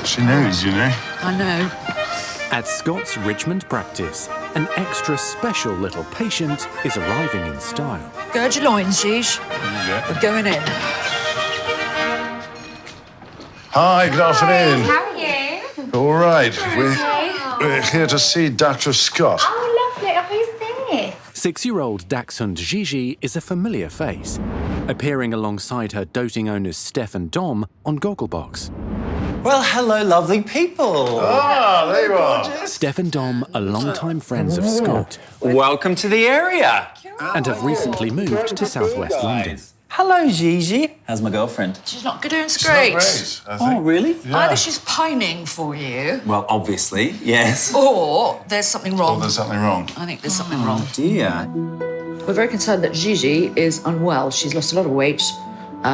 She knows, you know. I know. At Scott's Richmond Practice, an extra special little patient is arriving in style. Gird your loins, Gigi. We're going in. Hi, good afternoon. How are you? All right. We're here to see Dr. Scott. Oh, lovely. Oh, who's this? 6-year-old Dachshund Gigi is a familiar face, appearing alongside her doting owners Steph and Dom on Gogglebox. Well, hello, lovely people. Ah, there you are. Steph and Dom are longtime friends of Scott Welcome to the area. and have recently moved to southwest London. Hello, Gigi. How's my girlfriend? She's not doing Not great. great, I think. Oh, really? Either she's pining for you, Well, obviously, yes. or there's something wrong. Oh, there's something wrong. I think there's something wrong. Dear. We're very concerned that Gigi is unwell. She's lost a lot of weight.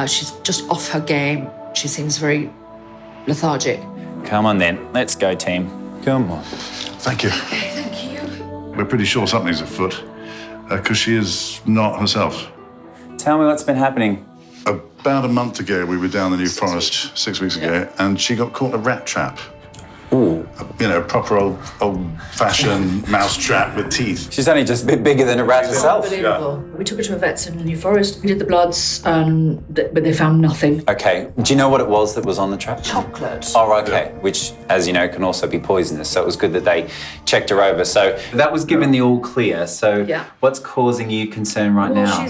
She's just off her game. She seems very lethargic. Come on, then. Let's go, team. Come on. Thank you. Okay, thank you. We're pretty sure something's afoot, because she is not herself. Tell me what's been happening. About a month ago, we were down the New Forest, 6 weeks ago, and she got caught in a rat trap. Ooh. You know, proper old-fashioned mouse trap with teeth. She's only just a bit bigger than a rat herself. Unbelievable. We took her to a vet's in the New Forest. We did the bloods, but they found nothing. Okay. Do you know what it was that was on the trap? Chocolate. Oh, okay. Which, as you know, can also be poisonous. So it was good that they checked her over. So that was given the all clear. So Yeah. what's causing you concern right now?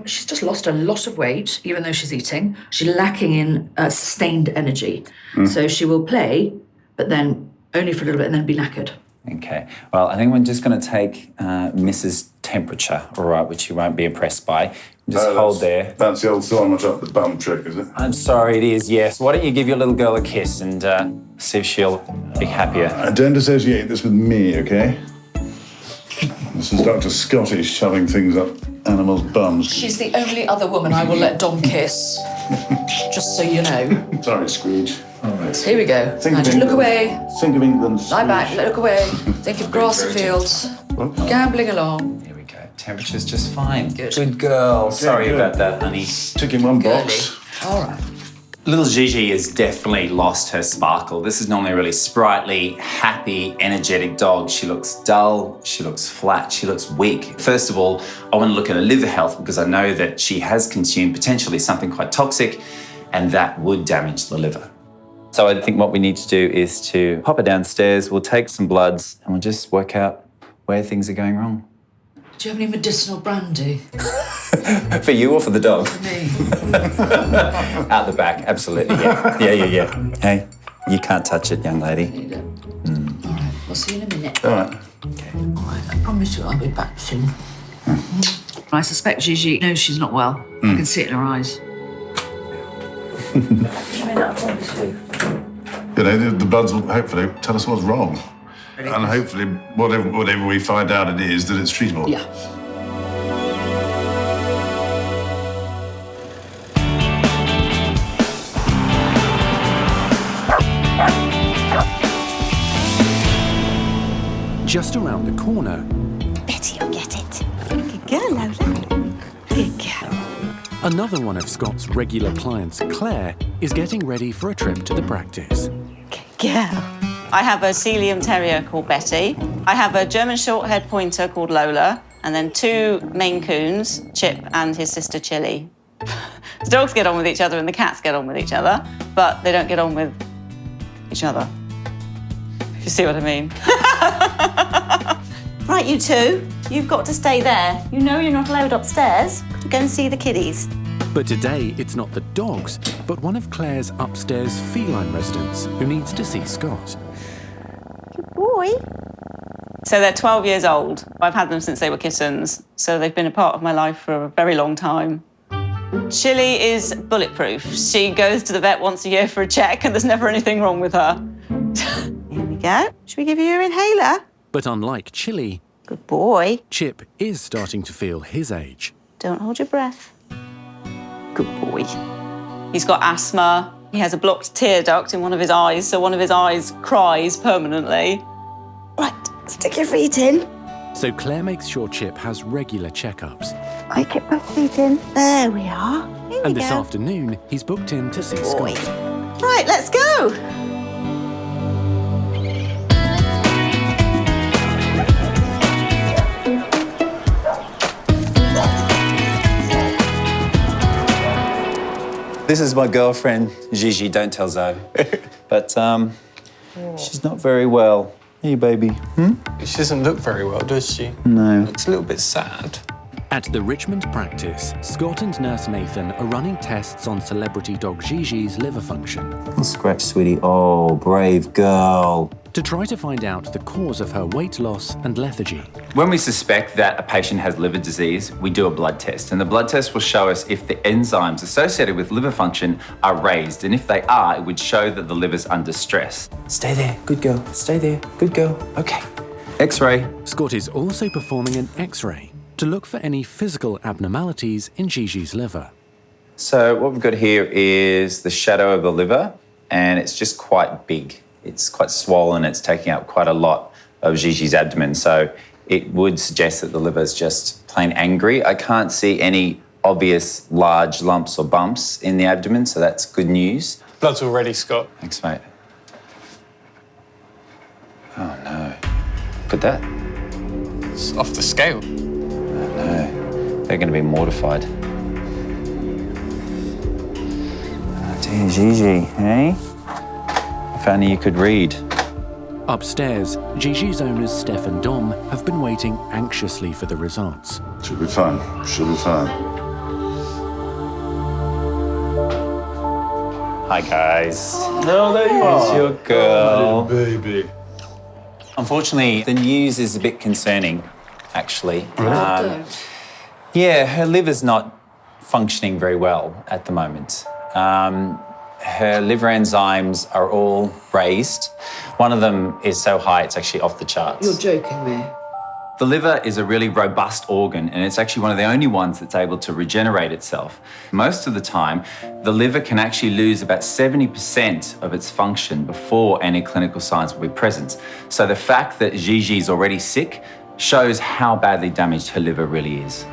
She's just lost a lot of weight, even though she's eating. She's lacking in sustained energy. So she will play, but then only for a little bit and then be knackered. Okay. Well, I think we're just going to take Mrs. Temperature, all right, which you won't be impressed by. Just hold there. That's the old thorn much up the bum trick, is it? I'm sorry, it is, yes. Why don't you give your little girl a kiss and see if she'll be happier. Don't associate this with me, okay? This is Dr. Scotty shoving things up animals' bums. She's the only other woman I will let Dom kiss, just so you know. Sorry, Scrooge. All right. Here we go. Think Now of just look England. away. Think of England, Lie back, Scrooge. look away. Think of grassy fields. Gambling along. Here we go. Temperature's just fine. Good. Girl. Sorry good. about that, honey. Ticking one Girly. box. All right. Little Gigi has definitely lost her sparkle. This is normally a really sprightly, happy, energetic dog. She looks dull, she looks flat, she looks weak. First of all, I want to look at her liver health because I know that she has consumed potentially something quite toxic and that would damage the liver. So I think what we need to do is to pop her downstairs, we'll take some bloods and we'll just work out where things are going wrong. Do you have any medicinal brandy? For you or for the dog? For me. Out the back, absolutely, yeah. Yeah. Hey, you can't touch it, young lady. Need it. All right, we'll see you in a minute. All right. Okay. All right, I promise you I'll be back soon. I suspect Gigi knows she's not well. I can see it in her eyes. I mean, I promise you. You know, the bloods will hopefully tell us what's wrong. And hopefully, whatever we find out it is, that it's treatable. Yeah. Just around the corner, Betty will get it. Good girl, Lola. Good girl. another one of Scott's regular clients, Claire, is getting ready for a trip to the practice. Good girl. I have a Sealyham Terrier called Betty. I have a German Shorthaired Pointer called Lola, and then 2 Maine Coons, Chip and his sister Chili. The dogs get on with each other and the cats get on with each other, but they don't get on with each other. If you see what I mean. Right, you two, you've got to stay there. You know you're not allowed upstairs. Got to go and see the kiddies. But today, it's not the dogs, but one of Claire's upstairs feline residents who needs to see Scott. Good boy. So they're 12 years old. I've had them since they were kittens, so they've been a part of my life for a very long time. Chili is bulletproof. She goes to the vet once a year for a check and there's never anything wrong with her. Here we go. Should we give you your inhaler? But unlike Chili, Good boy. Chip is starting to feel his age. Don't hold your breath. Good boy. He's got asthma. He has a blocked tear duct in one of his eyes, so one of his eyes cries permanently. Right, stick your feet in. So Claire makes sure Chip has regular checkups. I get my feet in. There we are. Here And we this go. afternoon, he's booked in to see Boy. Scott. Right, let's go. This is my girlfriend, Gigi. Don't tell Zoe. But she's not very well. Hey, baby. She doesn't look very well, does she? No. Looks a little bit sad. At the Richmond Practice, Scott and nurse Nathan are running tests on celebrity dog Gigi's liver function Little scratch, sweetie. Oh, brave girl. to try to find out the cause of her weight loss and lethargy. When we suspect that a patient has liver disease, we do a blood test, and the blood test will show us if the enzymes associated with liver function are raised, and if they are, it would show that the liver's under stress. Stay there, good girl. Stay there, good girl. Okay. X-ray. Scott is also performing an X-ray to look for any physical abnormalities in Gigi's liver. So what we've got here is the shadow of the liver, and it's just quite big. It's quite swollen. It's taking up quite a lot of Gigi's abdomen. So it would suggest that the liver's just plain angry. I can't see any obvious large lumps or bumps in the abdomen, so that's good news. Blood's all ready, Scott. Thanks, mate. Oh, no. Look at that. It's off the scale. No. They're going to be mortified. Oh, dear Gigi, eh? If only you could read. Upstairs, Gigi's owners Steph and Dom have been waiting anxiously for the results. Should be fine. Should be fine. Hi, guys. No, there you It's your girl. Baby. Unfortunately, the news is a bit concerning, actually. Don't. Yeah, her liver's not functioning very well at the moment. Her liver enzymes are all raised. One of them is so high it's actually off the charts. You're joking me. The liver is a really robust organ, and it's actually one of the only ones that's able to regenerate itself. Most of the time, the liver can actually lose about 70% of its function before any clinical signs will be present. So the fact that Gigi is already sick shows how badly damaged her liver really is.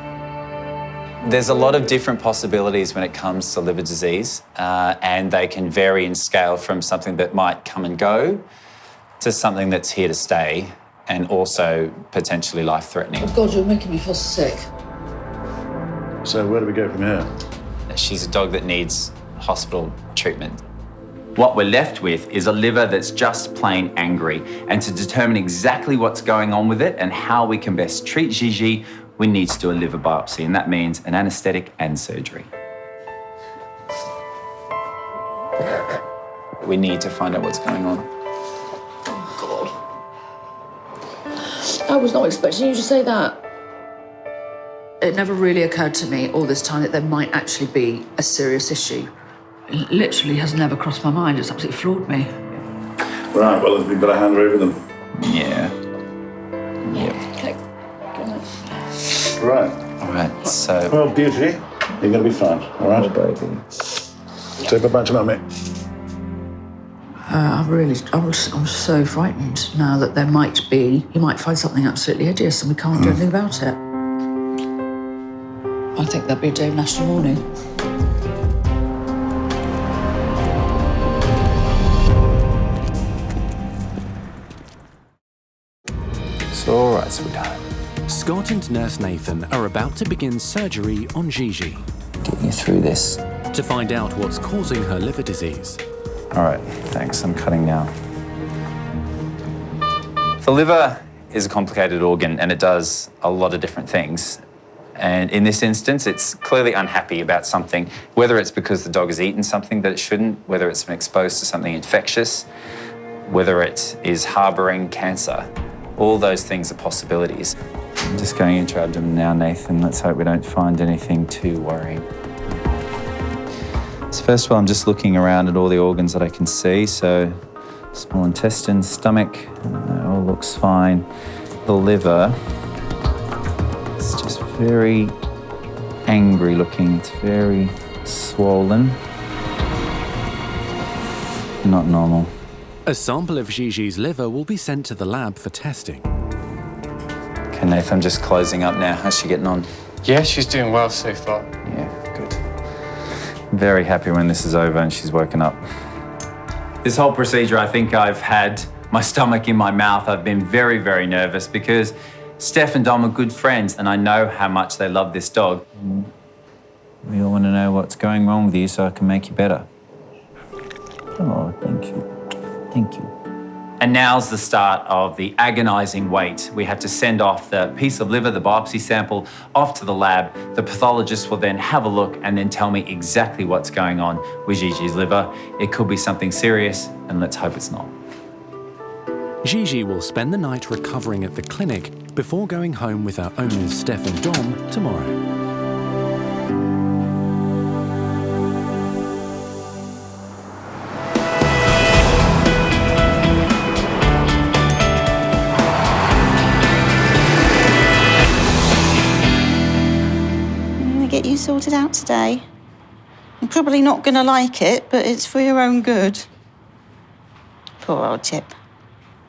There's a lot of different possibilities when it comes to liver disease, and they can vary in scale from something that might come and go to something that's here to stay and also potentially life-threatening. Oh God, you're making me feel sick. So where do we go from here? She's a dog that needs hospital treatment. What we're left with is a liver that's just plain angry, and to determine exactly what's going on with it and how we can best treat Gigi, we need to do a liver biopsy, and that means an anaesthetic and surgery. We need to find out what's going on. God. I was not expecting you to say that. It never really occurred to me all this time that there might actually be a serious issue. It literally has never crossed my mind. It's absolutely floored me. Right, well, we've got to hand over them. Yeah. Yep. Okay. Right. All right, so... Well, beauty, you're going to be fine, all right? baby. Take her back to mummy. I'm so frightened now that there might be, you might find something absolutely hideous and we can't do anything about it. I think that'd be a day of national mourning. It's all right, sweetheart. Scott and nurse Nathan are about to begin surgery on Gigi Getting you through this. to find out what's causing her liver disease. All right, thanks. I'm cutting now. The liver is a complicated organ and it does a lot of different things. And in this instance, it's clearly unhappy about something, whether it's because the dog has eaten something that it shouldn't, whether it's been exposed to something infectious, whether it is harbouring cancer. All those things are possibilities. I'm just going into her abdomen now, Nathan. Let's hope we don't find anything too worrying. So first of all, I'm just looking around at all the organs that I can see. So small intestine, stomach, that all looks fine. The liver, it's just very angry looking. It's very swollen. Not normal. A sample of Gigi's liver will be sent to the lab for testing. Okay, Nathan, I'm just closing up now. How's she getting on? Yeah, she's doing well so far. Yeah, good. Very happy when this is over and she's woken up. This whole procedure, I think I've had my stomach in my mouth. I've been very, very nervous because Steph and Dom are good friends and I know how much they love this dog. We all want to know what's going wrong with you so I can make you better. Oh, thank you. Thank you. And now's the start of the agonising wait. We have to send off the piece of liver, the biopsy sample, off to the lab. The pathologist will then have a look and then tell me exactly what's going on with Gigi's liver. It could be something serious, and let's hope it's not. Gigi will spend the night recovering at the clinic before going home with our owners Steph and Dom tomorrow. Get you sorted out today. I'm probably not going to like it, but it's for your own good. Poor old Chip.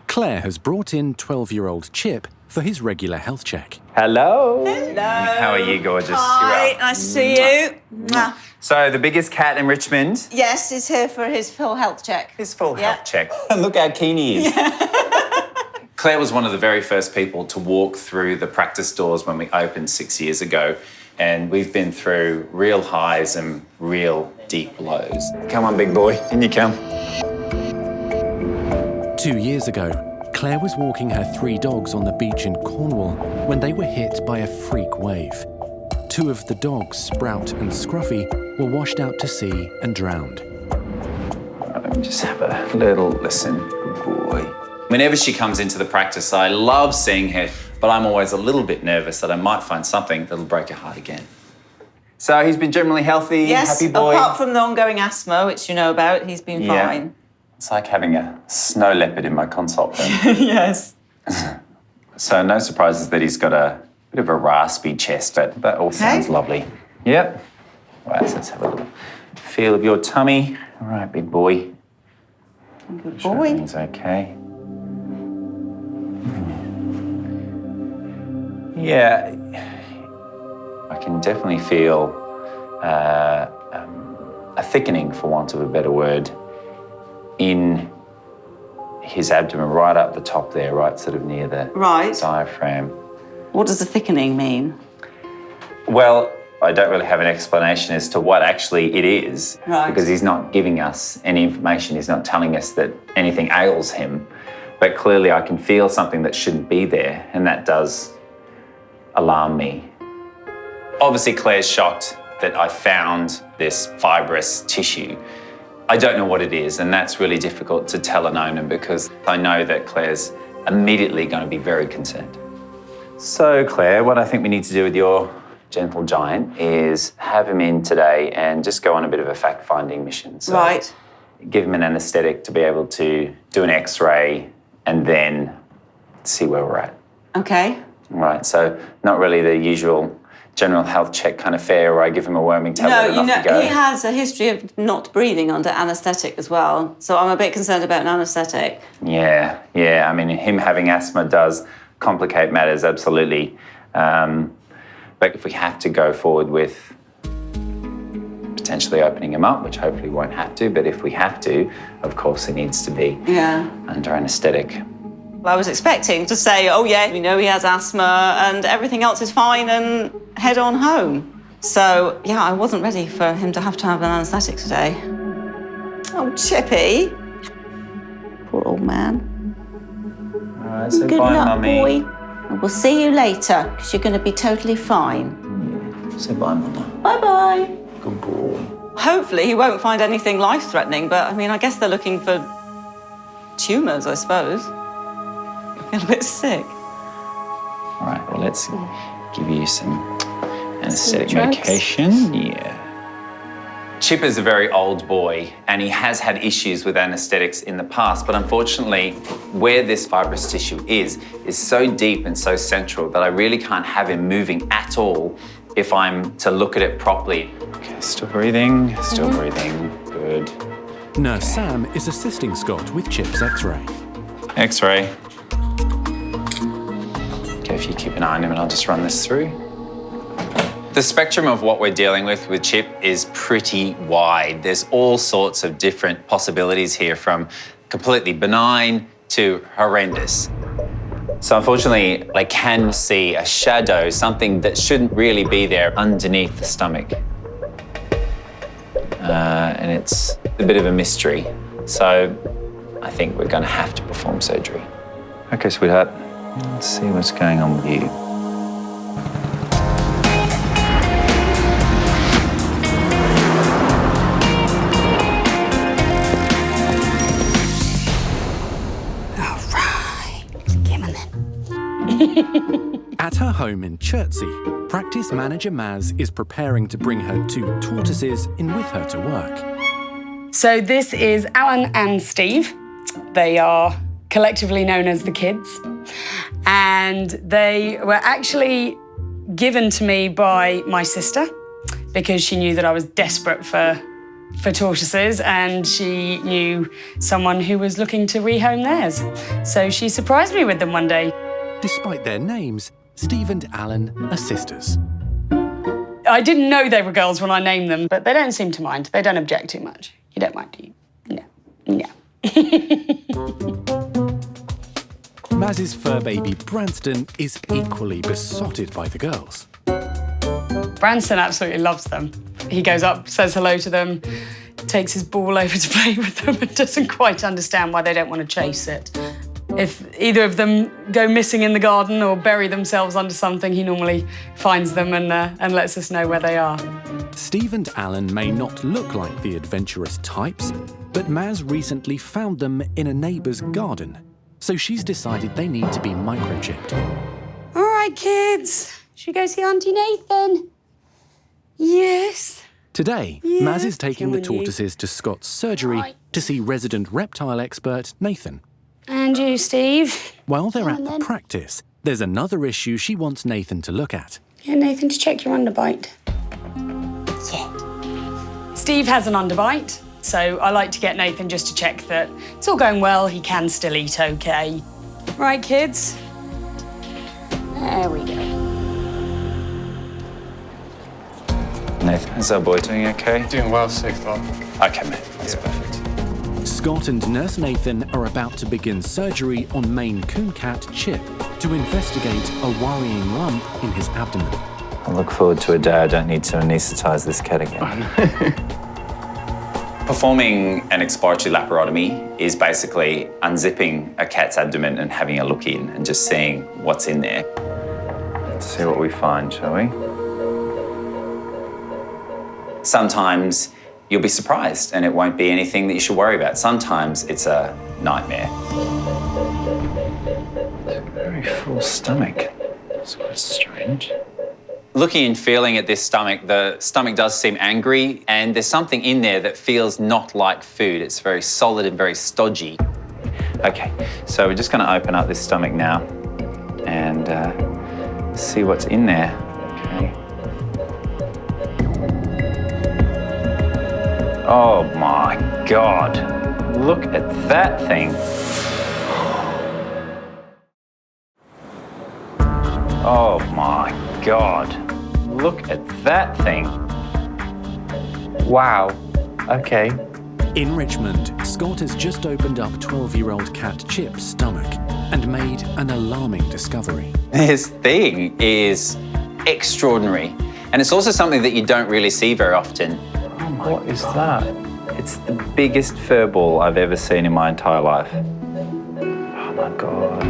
Claire has brought in 12-year-old Chip for his regular health check. Hello. Hello. How are you, gorgeous? Hi, You're well. nice to see you. Mwah. So, the biggest cat in Richmond. Yes, he's here for his full health check. His full Yeah. health check. And look how keen he is. Claire was one of the very first people to walk through the practice doors when we opened 6 years ago. And we've been through real highs and real deep lows. Come on, big boy, in you come. 2 years ago, Claire was walking her 3 dogs on the beach in Cornwall when they were hit by a freak wave. 2 of the dogs, Sprout and Scruffy, were washed out to sea and drowned. Let me just have a little listen. Good boy. Whenever she comes into the practice, I love seeing her, but I'm always a little bit nervous that I might find something that'll break her heart again. So he's been generally healthy, Yes, happy boy. apart from the ongoing asthma, which you know about, he's been fine. It's like having a snow leopard in my consult room. Yes. So no surprises that he's got a bit of a raspy chest, but that all sounds lovely. Yep. Right, so let's have a little feel of your tummy. All right, big boy. Good Sure boy. everything's okay. Yeah, I can definitely feel a thickening, for want of a better word, in his abdomen, right up the top there, right sort of near the diaphragm. What does the thickening mean? Well, I don't really have an explanation as to what actually it is, because he's not giving us any information. He's not telling us that anything ails him. But clearly I can feel something that shouldn't be there, and that does alarm me. Obviously, Claire's shocked that I found this fibrous tissue. I don't know what it is, and that's really difficult to tell an owner because I know that Claire's immediately going to be very concerned. So, Claire, what I think we need to do with your gentle giant is have him in today and just go on a bit of a fact-finding mission. So give him an anaesthetic to be able to do an X-ray and then see where we're at. Okay. Right, so not really the usual general health check kind of fare where I give him a worming tablet and off you go. He has a history of not breathing under anaesthetic as well, so I'm a bit concerned about an anaesthetic. Yeah, I mean, him having asthma does complicate matters, absolutely. But if we have to go forward with potentially opening him up, which hopefully won't have to, but if we have to, of course, he needs to be under anaesthetic. I was expecting to say, oh yeah, we know he has asthma and everything else is fine and head on home. So yeah, I wasn't ready for him to have an anaesthetic today. Oh, Chippy. Poor old man. All right, so Good bye, luck, Mummy. boy. And we'll see you later, because you're going to be totally fine. Say bye, Mama. Bye-bye. Good boy. Hopefully he won't find anything life-threatening, but I mean, I guess they're looking for tumours, I suppose. I feel a bit sick. All right, well, let's give you some anaesthetic medication. Yeah. Chip is a very old boy, and he has had issues with anaesthetics in the past, but unfortunately, where this fibrous tissue is so deep and so central that I really can't have him moving at all if I'm to look at it properly. Okay, still breathing, good. Nurse Sam is assisting Scott with Chip's X-ray. X-ray. Okay, if you keep an eye on him and I'll just run this through. The spectrum of what we're dealing with Chip is pretty wide. There's all sorts of different possibilities here, from completely benign to horrendous. So unfortunately, I can see a shadow, something that shouldn't really be there underneath the stomach. and it's a bit of a mystery. So I think we're going to have to perform surgery. Okay, sweetheart, let's see what's going on with you. At her home in Chertsey, practice manager Maz is preparing to bring her 2 tortoises in with her to work. So this is Alan and Steve. They are collectively known as the kids. And they were actually given to me by my sister because she knew that I was desperate for tortoises, and she knew someone who was looking to rehome theirs. So she surprised me with them one day. Despite their names, Steve and Alan are sisters. I didn't know they were girls when I named them, but they don't seem to mind. They don't object too much. You don't mind, do you? No. Maz's fur baby Branston is equally besotted by the girls. Branston absolutely loves them. He goes up, says hello to them, takes his ball over to play with them, and doesn't quite understand why they don't want to chase it. If either of them go missing in the garden or bury themselves under something, he normally finds them and lets us know where they are. Steve and Alan may not look like the adventurous types, but Maz recently found them in a neighbour's garden, so she's decided they need to be microchipped. All right, kids. Should we go see Auntie Nathan? Yes. Today, Maz is taking the tortoises to Scott's surgery to see resident reptile expert Nathan. And you, Steve. While they're at the practice, there's another issue she wants Nathan to look at. Yeah, Nathan, to check your underbite. Yeah. Steve has an underbite, so I like to get Nathan just to check that it's all going well, he can still eat okay. Right, kids? There we go. Nathan, is our boy doing okay? Doing well so far. Okay, mate, that's perfect. Scott and Nurse Nathan are about to begin surgery on Maine Coon cat Chip to investigate a worrying lump in his abdomen. I look forward to a day I don't need to anaesthetise this cat again. Performing an exploratory laparotomy is basically unzipping a cat's abdomen and having a look in and just seeing what's in there. Let's see what we find, shall we? Sometimes you'll be surprised and it won't be anything that you should worry about. Sometimes it's a nightmare. Very full stomach. That's quite strange. Looking and feeling at this stomach, the stomach does seem angry, and there's something in there that feels not like food. It's very solid and very stodgy. Okay, so we're just going to open up this stomach now and see what's in there. Okay. Oh my God, look at that thing. Oh my God, look at that thing. Wow, okay. In Richmond, Scott has just opened up 12-year-old cat Chip's stomach and made an alarming discovery. This thing is extraordinary, and it's also something that you don't really see very often. Oh my God. What is that? It's the biggest fur ball I've ever seen in my entire life. Oh my God.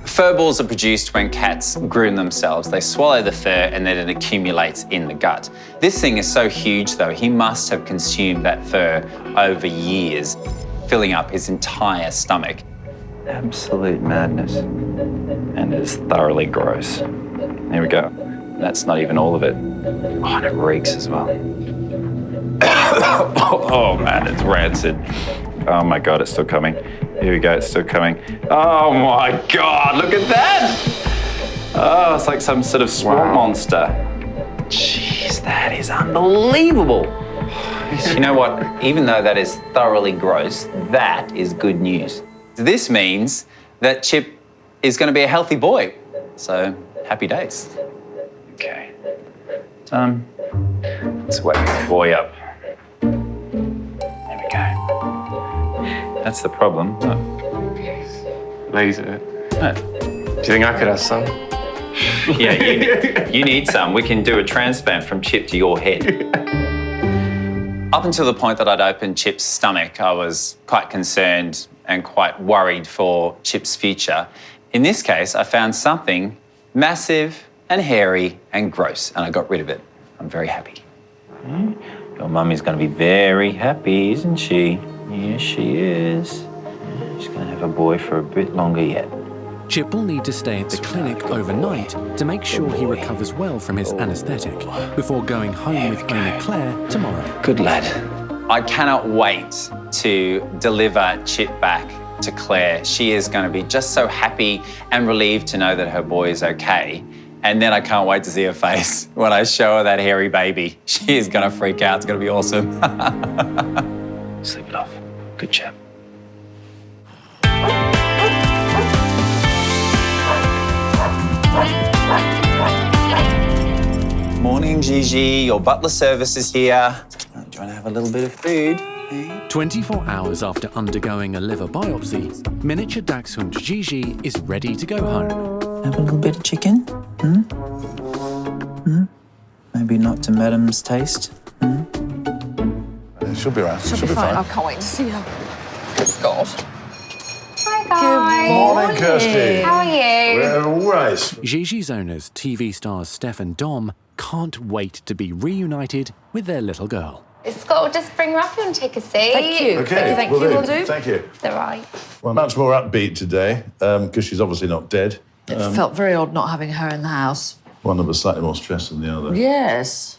Fur balls are produced when cats groom themselves. They swallow the fur and then it accumulates in the gut. This thing is so huge though, he must have consumed that fur over years, filling up his entire stomach. Absolute madness. And it's thoroughly gross. There we go. That's not even all of it. Oh, and it reeks as well. Oh man, it's rancid. Oh my God, it's still coming. Here we go, it's still coming. Oh my God, look at that! Oh, it's like some sort of swamp monster. Jeez, that is unbelievable. You know what? Even though that is thoroughly gross, that is good news. This means that Chip is going to be a healthy boy. So, happy days. Okay. Done. Let's wake this boy up. There we go. That's the problem. Oh. Laser. No. Do you think I could have some? Yeah, you need some. We can do a transplant from Chip to your head. Up until the point that I'd opened Chip's stomach, I was quite concerned and quite worried for Chip's future. In this case, I found something massive and hairy and gross, and I got rid of it. I'm very happy. Your mummy's going to be very happy, isn't she? Yes, she is. She's going to have a boy for a bit longer yet. Chip will need to stay at the clinic overnight to make sure he recovers well from his anaesthetic before going home with owner Claire tomorrow. Good lad. I cannot wait to deliver Chip back to Claire. She is going to be just so happy and relieved to know that her boy is okay. And then I can't wait to see her face when I show her that hairy baby. She is going to freak out. It's going to be awesome. Sleep it off. Good chap. Morning, Gigi. Your butler service is here. Do you want to have a little bit of food? 24 hours after undergoing a liver biopsy, miniature Dachshund Gigi is ready to go home. Have a little bit of chicken? Maybe not to Madam's taste? She'll be around. She'll be fine. I can't wait to see her. Good God. Hi, guys. Morning, Kirsty. How are you? We're all right. Gigi's owners, TV stars Steph and Dom, can't wait to be reunited with their little girl. Scott will just bring her up. You want to take a seat? Thank you. Okay, Thank you. Will do. Thank you. It's all right. Well, much more upbeat today, because she's obviously not dead. It felt very odd not having her in the house. One of us slightly more stressed than the other. Yes.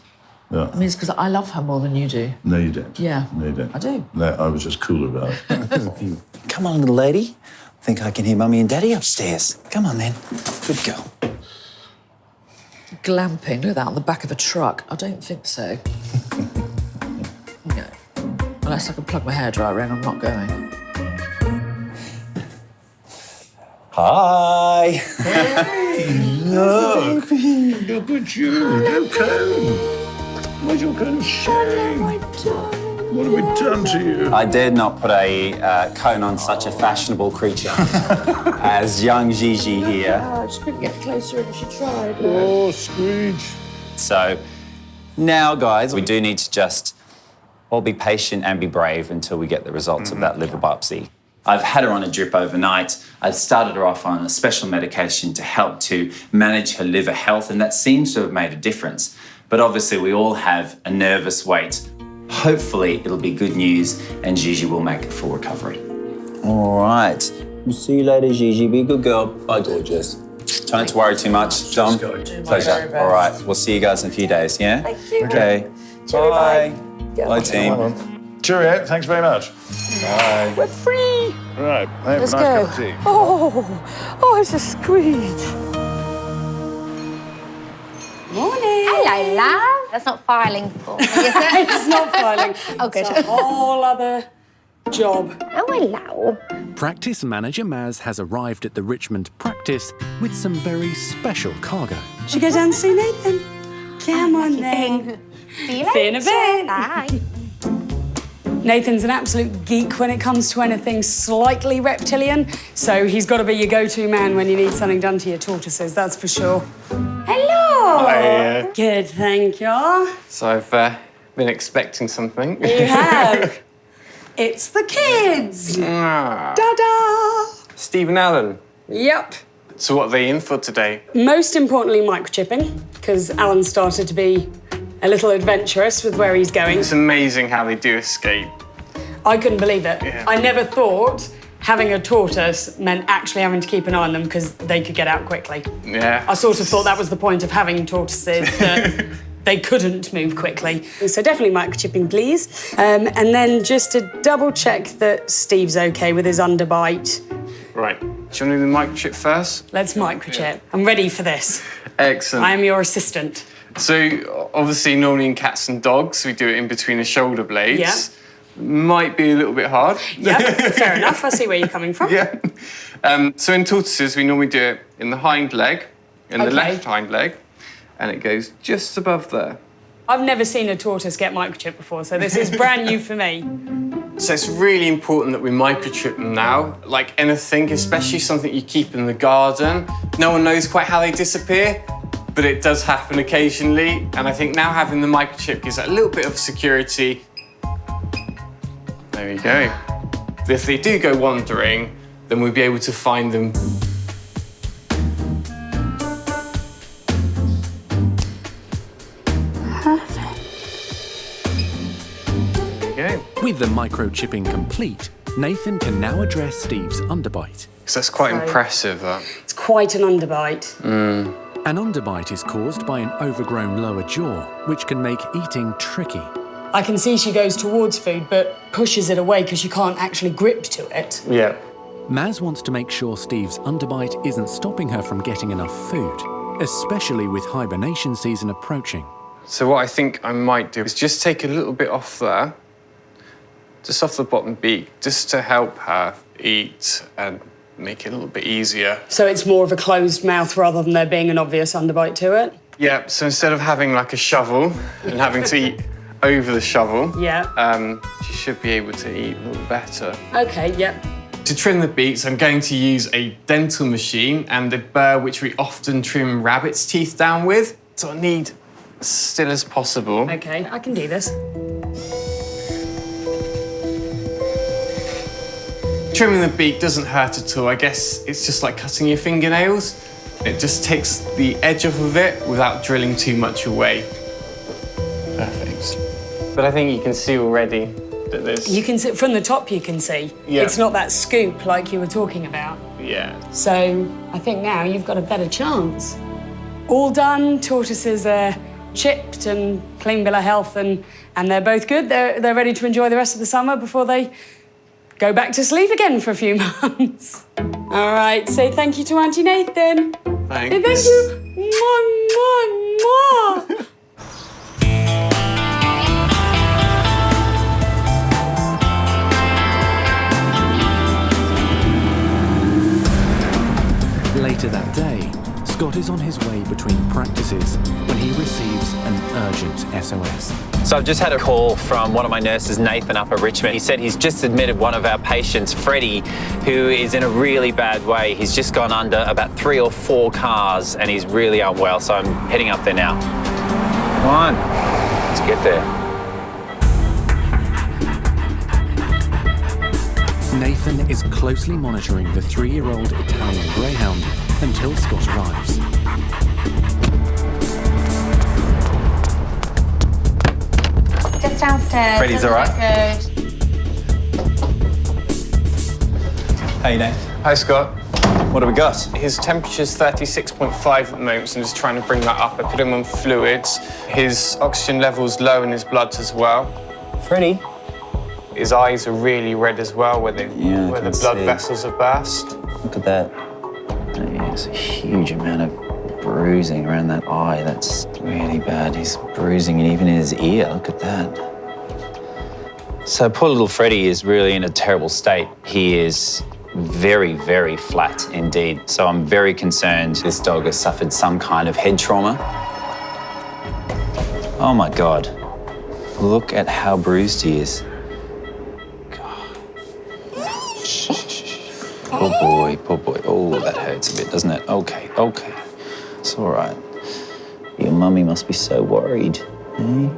Yeah. I mean, it's because I love her more than you do. No, you don't. Yeah. No, you don't. I do. No, I was just cooler about it. Come on, little lady. I think I can hear Mummy and Daddy upstairs. Come on, then. Good girl. Glamping, look at that on the back of a truck. I don't think so. No. Unless I can plug my hairdryer in, I'm not going. Hi. Look at you. No cone. Where's your cone of shame? What have we done to you? I dared not put a cone on such a fashionable creature as young Gigi here. Oh, she couldn't get closer if she tried. Oh, Screech. So now, guys, we do need to just all be patient and be brave until we get the results of that liver biopsy. I've had her on a drip overnight. I've started her off on a special medication to help to manage her liver health, and that seems to have made a difference. But obviously, we all have a nervous wait. Hopefully, it'll be good news and Gigi will make a full recovery. All right. We'll see you later, Gigi. Be a good girl. Bye, gorgeous. Don't worry too much, Dom. Pleasure. All right. We'll see you guys in a few days, yeah? Thank you. Okay. Bye. Bye, team. Cheerio. Thanks very much. Bye. We're free. Right. Have Let's a nice go. cup of tea. Oh, it's a screech. Morning. Hello, love. That's not filing for me, is it? It's not filing. Oh, good. It's a whole other job. Oh, hello. Practice manager Maz has arrived at the Richmond Practice with some very special cargo. Should we go down and see Nathan? Come on then. See you later. See you in a bit. Bye. Nathan's an absolute geek when it comes to anything slightly reptilian, so he's got to be your go-to man when you need something done to your tortoises, that's for sure. Hello! Hi. Good, thank you. So I've been expecting something. You have. It's the kids. Ah. Ta-da! Steve and Alan. Yep. So what are they in for today? Most importantly, microchipping, because Alan started to be a little adventurous with where he's going. It's amazing how they do escape. I couldn't believe it. Yeah. I never thought having a tortoise meant actually having to keep an eye on them because they could get out quickly. Yeah. I sort of thought that was the point of having tortoises, that they couldn't move quickly. So definitely microchipping, please. And then just to double check that Steve's okay with his underbite. Right. Do you want to do the microchip first? Let's microchip. I'm ready for this. Excellent. I am your assistant. So obviously normally in cats and dogs we do it in between the shoulder blades. Yeah. Might be a little bit hard. Yeah, fair enough. I see where you're coming from. Yeah. So in tortoises we normally do it in the hind leg, in the Okay. left hind leg, and it goes just above there. I've never seen a tortoise get microchipped before, so this is brand new for me. So it's really important that we microchip them now. Like anything, especially something you keep in the garden. No one knows quite how they disappear, but it does happen occasionally. And I think now having the microchip gives that a little bit of security There we go. If they do go wandering, then we'll be able to find them. With the microchipping complete, Nathan can now address Steve's underbite. So that's quite impressive, that. It's quite an underbite. An underbite is caused by an overgrown lower jaw, which can make eating tricky. I can see she goes towards food, but pushes it away because she can't actually grip to it. Yeah. Maz wants to make sure Steve's underbite isn't stopping her from getting enough food, especially with hibernation season approaching. So what I think I might do is just take a little bit off there, just off the bottom beak, just to help her eat and make it a little bit easier. So it's more of a closed mouth rather than there being an obvious underbite to it? Yeah, so instead of having like a shovel and having to eat over the shovel, she should be able to eat a little better. Okay, yep. To trim the beaks, I'm going to use a dental machine and a burr which we often trim rabbit's teeth down with. So I need as still as possible. Okay, I can do this. Trimming the beak doesn't hurt at all. I guess it's just like cutting your fingernails. It just takes the edge off of it without drilling too much away. Perfect. But I think you can see already that there's... You can see, from the top you can see. Yeah. It's not that scoop like you were talking about. Yeah. So I think now you've got a better chance. All done, tortoises are chipped and clean bill of health and they're both good. They're ready to enjoy the rest of the summer before they go back to sleep again for a few months. All right, say thank you to Auntie Nathan. Thanks. Say thank you. Mwah, mwah, mwah. Later that day, Scott is on his way between practices when he receives an urgent SOS. So I've just had a call from one of my nurses, Nathan, up at Richmond. He said he's just admitted one of our patients, Freddy, who is in a really bad way. He's just gone under about 3 or 4 cars and he's really unwell, so I'm heading up there now. Come on, let's get there. Nathan is closely monitoring the 3-year-old Italian greyhound until Scott arrives. Just downstairs. Freddy's all right? Good. Hey, Nate. Hi, Scott. What have we got? His temperature's 36.5 at the moment, so I'm just trying to bring that up. I put him on fluids. His oxygen level's low in his blood as well. Freddy? His eyes are really red as well, where the blood vessels are burst. Look at that. There's a huge amount of bruising around that eye. That's really bad. He's bruising and even in his ear. Look at that. So poor little Freddy is really in a terrible state. He is very, very flat indeed. So I'm very concerned this dog has suffered some kind of head trauma. Oh my God. Look at how bruised he is. Poor boy, poor boy. Oh, that hurts a bit, doesn't it? Okay, okay. It's all right. Your mummy must be so worried, eh?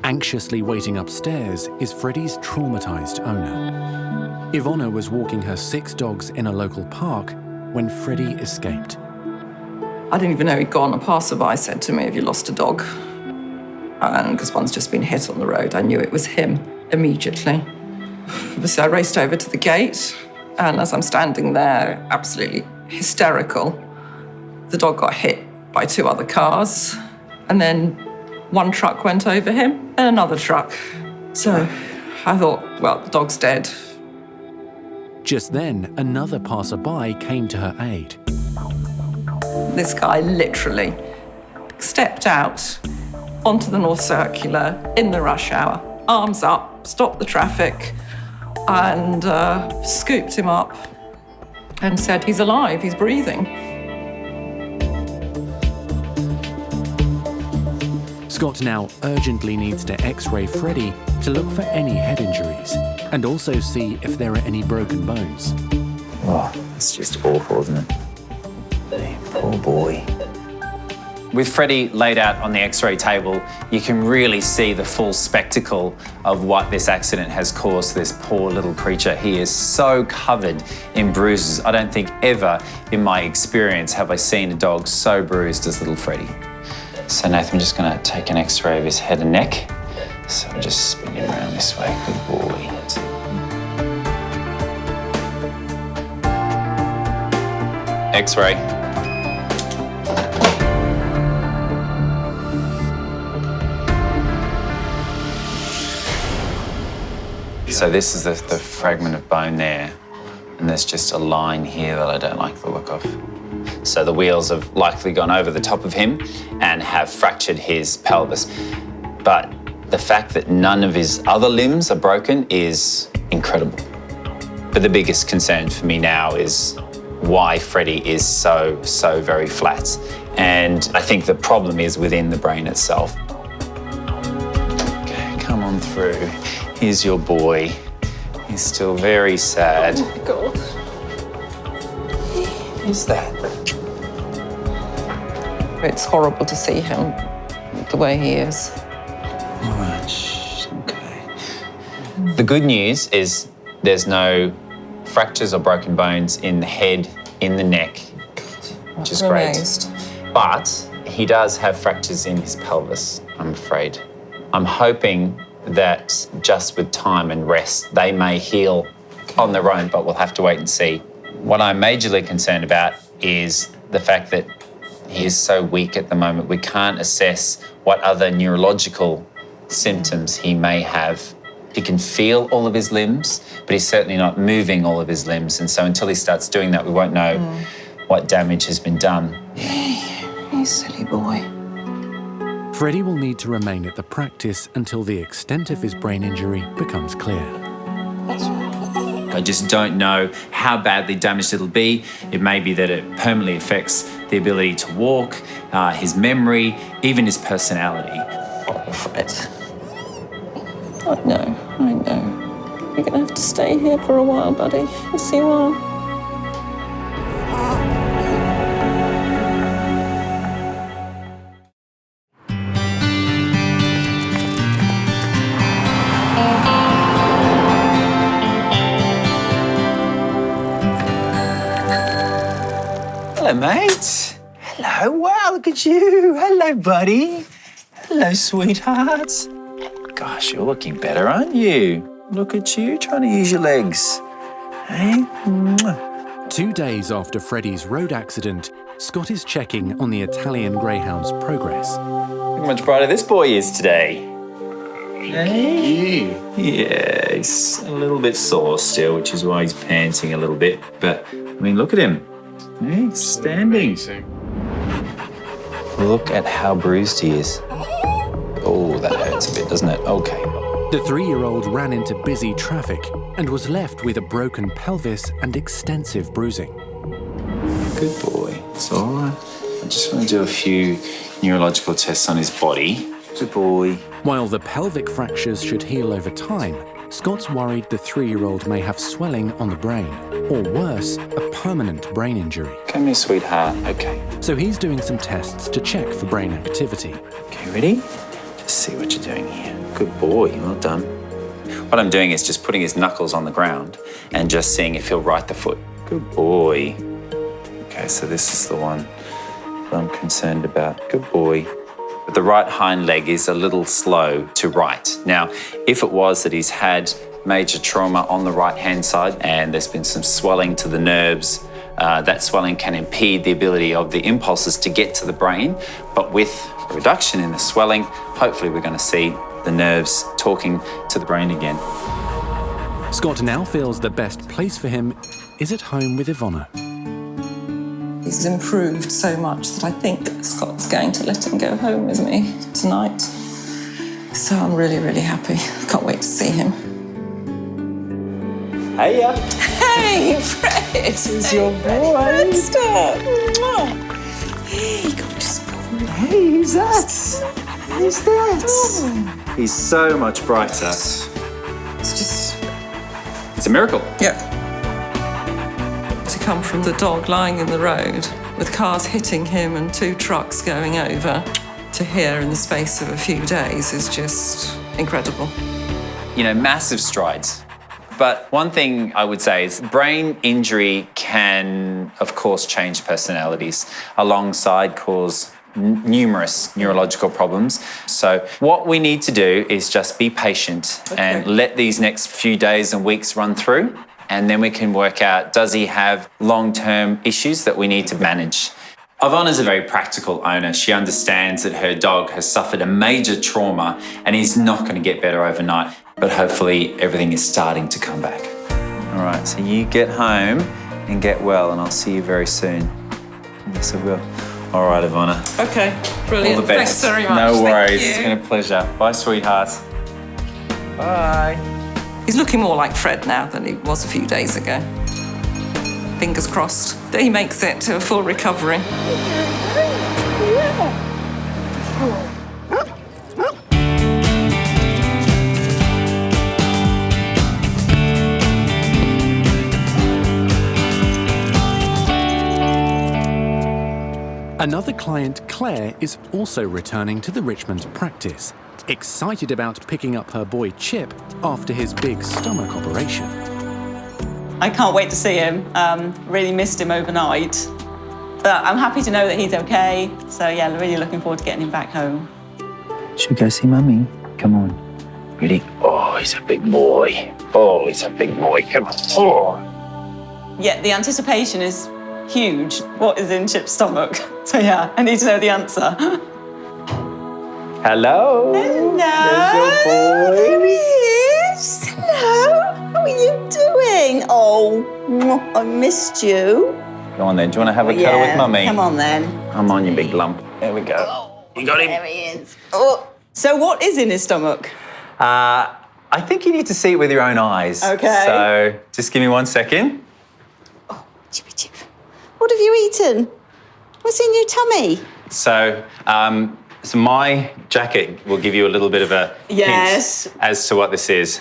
Anxiously waiting upstairs is Freddy's traumatized owner. Ivona was walking her 6 dogs in a local park when Freddy escaped. I didn't even know he'd gone. A passerby said to me, "Have you lost a dog?" And because one's just been hit on the road, I knew it was him immediately. So I raced over to the gate. And as I'm standing there, absolutely hysterical, the dog got hit by 2 other cars. And then one truck went over him and another truck. So I thought, well, the dog's dead. Just then, another passerby came to her aid. This guy literally stepped out onto the North Circular in the rush hour, arms up, stopped the traffic, and scooped him up and said, "He's alive, he's breathing." Scott now urgently needs to X-ray Freddy to look for any head injuries and also see if there are any broken bones. Oh, it's just awful, isn't it? Hey, poor boy. With Freddy laid out on the X-ray table, you can really see the full spectacle of what this accident has caused this poor little creature. He is so covered in bruises. I don't think ever in my experience have I seen a dog so bruised as little Freddy. So Nathan, I'm just gonna take an X-ray of his head and neck. So I'll just spin him around this way, good boy. X-ray. So this is the fragment of bone there, and there's just a line here that I don't like the look of. So the wheels have likely gone over the top of him and have fractured his pelvis. But the fact that none of his other limbs are broken is incredible. But the biggest concern for me now is why Freddy is so very flat. And I think the problem is within the brain itself. Okay, come on through. Here's your boy. He's still very sad. Oh my God. Who's that? It's horrible to see him the way he is. All right, okay. The good news is there's no fractures or broken bones in the head, in the neck, which is great. Amazed. But he does have fractures in his pelvis, I'm afraid. I'm hoping that just with time and rest, they may heal on their own, but we'll have to wait and see. What I'm majorly concerned about is the fact that he is so weak at the moment. We can't assess what other neurological symptoms he may have. He can feel all of his limbs, but he's certainly not moving all of his limbs. And so until he starts doing that, we won't know what damage has been done. You silly boy. Freddy will need to remain at the practice until the extent of his brain injury becomes clear. I just don't know how badly damaged it'll be. It may be that it permanently affects the ability to walk, his memory, even his personality. Oh, Fred. I know. You're gonna have to stay here for a while, buddy. Yes, you are. Hello, mate. Hello. Wow, look at you. Hello, buddy. Hello, sweetheart. Gosh, you're looking better, aren't you? Look at you, trying to use your legs. Hey? Mwah. 2 days after Freddy's road accident, Scott is checking on the Italian Greyhound's progress. Look how much brighter this boy is today. Hey? Yeah, he's a little bit sore still, which is why he's panting a little bit. But, I mean, look at him. Hey, he's standing. Look at how bruised he is. Oh, that hurts a bit, doesn't it? Okay. The 3-year-old ran into busy traffic and was left with a broken pelvis and extensive bruising. Good boy. It's all right. I just want to do a few neurological tests on his body. Good boy. While the pelvic fractures should heal over time, Scott's worried the 3-year-old may have swelling on the brain, or worse, a permanent brain injury. Come here, sweetheart. Okay. So he's doing some tests to check for brain activity. Okay, ready? Just see what you're doing here. Good boy, well done. What I'm doing is just putting his knuckles on the ground and just seeing if he'll right the foot. Good boy. Okay, so this is the one that I'm concerned about. Good boy. But the right hind leg is a little slow to right. Now, if it was that he's had major trauma on the right-hand side and there's been some swelling to the nerves, that swelling can impede the ability of the impulses to get to the brain. But with a reduction in the swelling, hopefully we're going to see the nerves talking to the brain again. Scott now feels the best place for him is at home with Ivana. He's improved so much that I think Scott's going to let him go home with me tonight. So I'm really, really happy. Can't wait to see him. Hiya. Hey, Fred! This is your boy. Hey, gorgeous boy. Hey, who's that? Who's that? He's so much brighter. It's a miracle. Yeah. To come from the dog lying in the road with cars hitting him and 2 trucks going over, to here in the space of a few days is just incredible. You know, massive strides. But one thing I would say is brain injury can, of course, change personalities alongside cause numerous neurological problems. So what we need to do is just be patient and let these next few days and weeks run through, and then we can work out, does he have long-term issues that we need to manage? Ivana's a very practical owner. She understands that her dog has suffered a major trauma and he's not going to get better overnight, but hopefully everything is starting to come back. All right, so you get home and get well, and I'll see you very soon. Yes, I will. All right, Ivana. Okay, brilliant. All the best. Thanks very much. No worries. Thank It's you. been a pleasure. Bye, sweetheart. Bye. He's looking more like Fred now than he was a few days ago. Fingers crossed that he makes it to a full recovery. Another client, Claire, is also returning to the Richmond Practice, excited about picking up her boy Chip after his big stomach operation. I can't wait to see him. Really missed him overnight. But I'm happy to know that he's okay. So yeah, really looking forward to getting him back home. Should we go see Mummy? Come on. Ready? Oh, he's a big boy. Oh, he's a big boy. Come on. Oh. Yeah, the anticipation is huge. What is in Chip's stomach? So yeah, I need to know the answer. Hello. Hello. There's your boy. There he is. Hello. How are you doing? Oh, I missed you. Go on then. Do you want to have a cuddle with Mummy? Come on then. Come on, you big lump. There we go. You got him. There he is. Oh. So what is in his stomach? I think you need to see it with your own eyes. Okay. So just give me 1 second. Chippy chip. What have you eaten? What's in your tummy? So, so my jacket will give you a little bit of a Yes. hint as to what this is.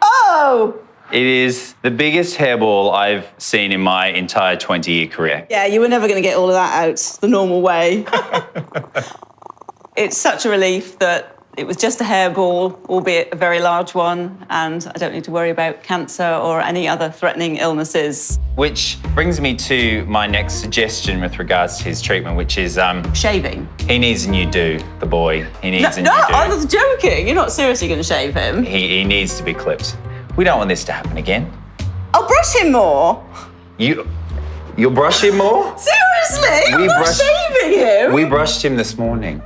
Oh! It is the biggest hairball I've seen in my entire 20-year career. Yeah, you were never going to get all of that out the normal way. It's such a relief that it was just a hairball, albeit a very large one, and I don't need to worry about cancer or any other threatening illnesses. Which brings me to my next suggestion with regards to his treatment, which is Shaving. he needs a new do, the boy. He needs a new No, do. I was joking. You're not seriously going to shave him. He needs to be clipped. We don't want this to happen again. I'll brush him more. You'll brush him more? Seriously? I'm not shaving him. We brushed him this morning.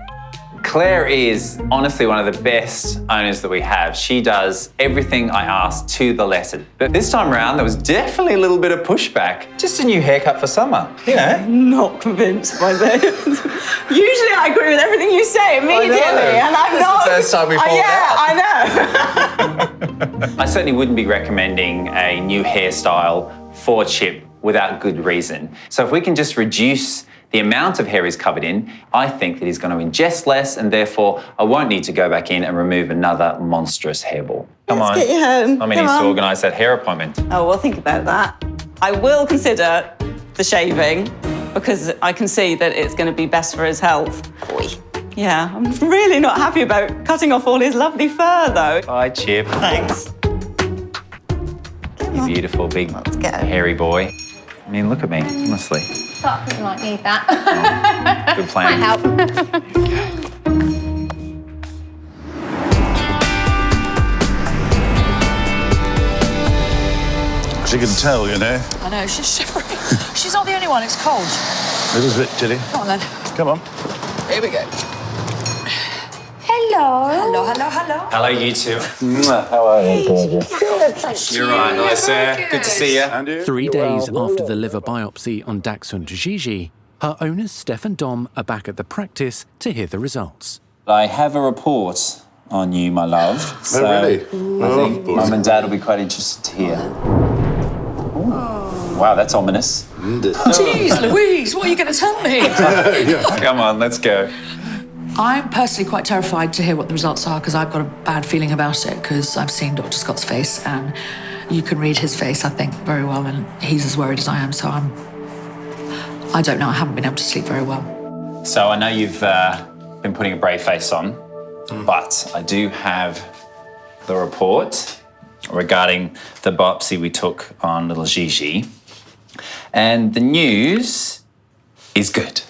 Claire is honestly one of the best owners that we have. She does everything I ask to the letter. But this time around, there was definitely a little bit of pushback. Just a new haircut for summer, you know? Not convinced by this. Usually I agree with everything you say immediately, and I'm not. The first time we fall Yeah, I know. I certainly wouldn't be recommending a new hairstyle for Chip without good reason. So if we can just reduce the amount of hair he's covered in, I think that he's going to ingest less, and therefore I won't need to go back in and remove another monstrous hairball. Come on. Let's get you home. I mean, Come needs to on. organise that hair appointment. Oh, well, think about that. I will consider the shaving because I can see that it's going to be best for his health. Boy. Yeah, I'm really not happy about cutting off all his lovely fur, though. Bye, Chip. Thanks. You beautiful, big, Let's go. hairy boy. I mean, look at me, honestly. Thought you might need that. Good plan. Might help. She can tell, you know. I know, she's shivering. She's not the only one, it's cold. It is a bit chilly. Come on then. Come on. Here we go. Hello. Hello, hello, hello. Hello, you two. How are you? You're right, nice there. Good to see you. And you? 3 days after the liver biopsy on Dachshund Gigi, her owners Steph and Dom are back at the practice to hear the results. I have a report on you, my love. So really? I think Mum and Dad will be quite interested to hear. Ooh. Wow, that's ominous. Jeez, Louise, what are you going to tell me? Come on, let's go. I'm personally quite terrified to hear what the results are because I've got a bad feeling about it because I've seen Dr. Scott's face and you can read his face, I think, very well, and he's as worried as I am, so I'm I don't know, I haven't been able to sleep very well. So I know you've been putting a brave face on, but I do have the report regarding the biopsy we took on little Gigi. And the news is good.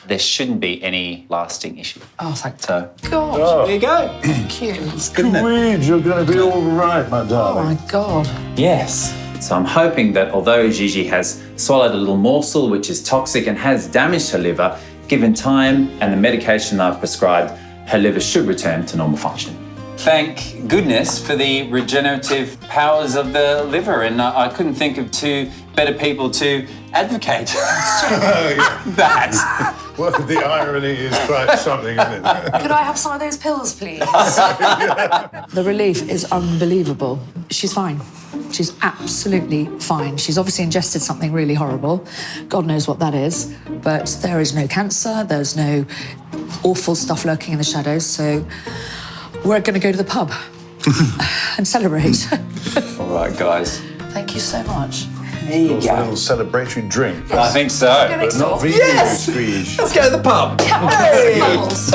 There shouldn't be any lasting issue. Oh, thank So, God. there you go. Thank you. Sweet, you're going to be all right, my Oh, darling. my God. Yes. So I'm hoping that although Gigi has swallowed a little morsel which is toxic and has damaged her liver, given time and the medication I've prescribed, her liver should return to normal function. Thank goodness for the regenerative powers of the liver, and I couldn't think of two better people to advocate that. Well, the irony is quite something, isn't it? Could I have some of those pills, please? The relief is unbelievable. She's fine. She's absolutely fine. She's obviously ingested something really horrible. God knows what that is. But there is no cancer. There's no awful stuff lurking in the shadows. So we're going to go to the pub and celebrate. All right, guys. Thank you so much. There you A little celebratory drink. I think so. Next door. Not vegan, squeeze. Let's go to the pub. Bubbles.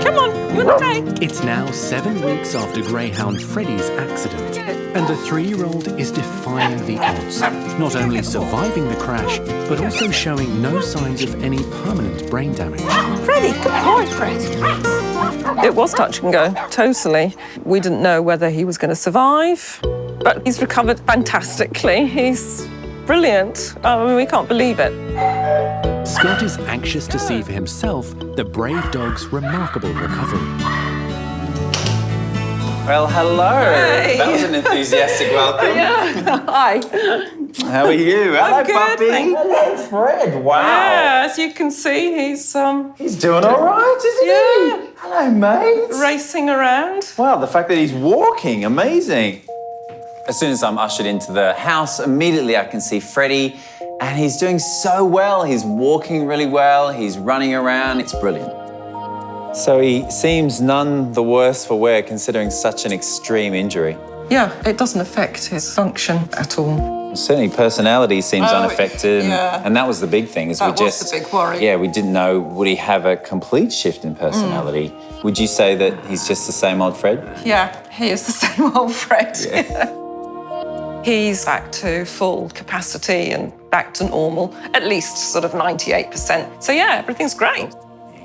Come on, you're okay. It's now 7 weeks after Greyhound Freddy's accident, and the 3-year-old is defying the odds, not only surviving the crash, but also showing no signs of any permanent brain damage. Freddie, good boy, Fred. It was touch and go, totally. We didn't know whether he was going to survive, but he's recovered fantastically. He's brilliant. I mean, we can't believe it. Scott is anxious to see for himself the brave dog's remarkable recovery. Well, hello. Hey. That was an enthusiastic welcome. Yeah, hi. How are you? Hello, good, puppy. thank Hello, Fred. Wow. Yeah, as you can see, he's He's doing all right, isn't he? Hello, mate. racing around. Wow, the fact that he's walking, amazing. As soon as I'm ushered into the house, immediately I can see Freddy, and he's doing so well. He's walking really well, he's running around, it's brilliant. So he seems none the worse for wear considering such an extreme injury. Yeah, it doesn't affect his function at all. Certainly personality seems unaffected, yeah. and that was the big thing. Is That was the big worry. Yeah, we didn't know, would he have a complete shift in personality? Would you say that he's just the same old Fred? Yeah, he is the same old Fred. He's back to full capacity and back to normal, at least sort of 98%. So yeah, everything's great.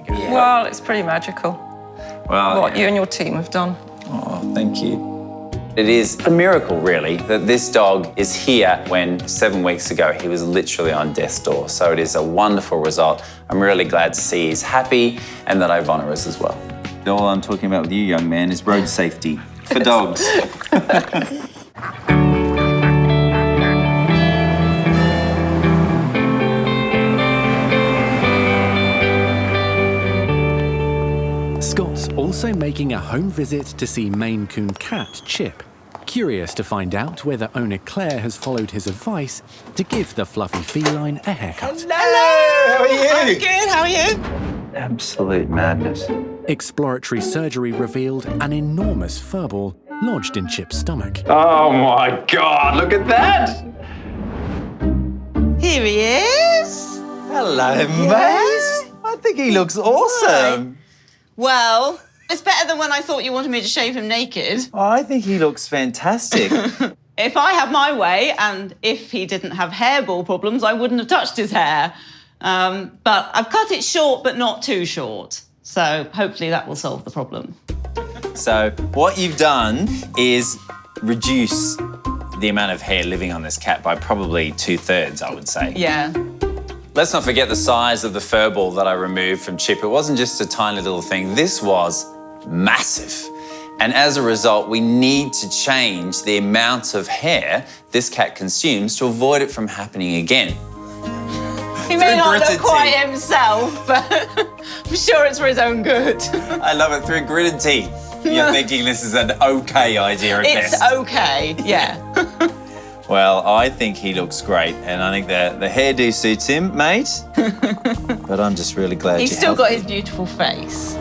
Yeah. Well, it's pretty magical Well, what you and your team have done. Oh, thank you. It is a miracle, really, that this dog is here when 7 weeks ago he was literally on death's door. So it is a wonderful result. I'm really glad to see he's happy and that Ivana is as well. All I'm talking about with you, young man, is road safety for dogs. Scott's also making a home visit to see Maine Coon cat Chip, curious to find out whether owner Claire has followed his advice to give the fluffy feline a haircut. Hello! How are you? I'm good, how are you? Absolute madness. Exploratory surgery revealed an enormous furball lodged in Chip's stomach. Oh my God, look at that! Here he is. Hello, mate. I think he looks awesome. Well, it's better than when I thought you wanted me to shave him naked. I think he looks fantastic. If I had my way, and if he didn't have hairball problems, I wouldn't have touched his hair. But I've cut it short, but not too short. So hopefully that will solve the problem. So what you've done is reduce the amount of hair living on this cat by probably 2/3, I would say. Yeah. Let's not forget the size of the fur ball that I removed from Chip. It wasn't just a tiny little thing. This was massive. And as a result, we need to change the amount of hair this cat consumes to avoid it from happening again. He may not look quite himself, but I'm sure it's for his own good. I love it. Through gritted teeth, you're thinking this is an okay idea at best. It's okay, yeah. Well, I think he looks great, and I think the hairdo suits him, mate. But I'm just really glad He's you're still got healthy. his beautiful face.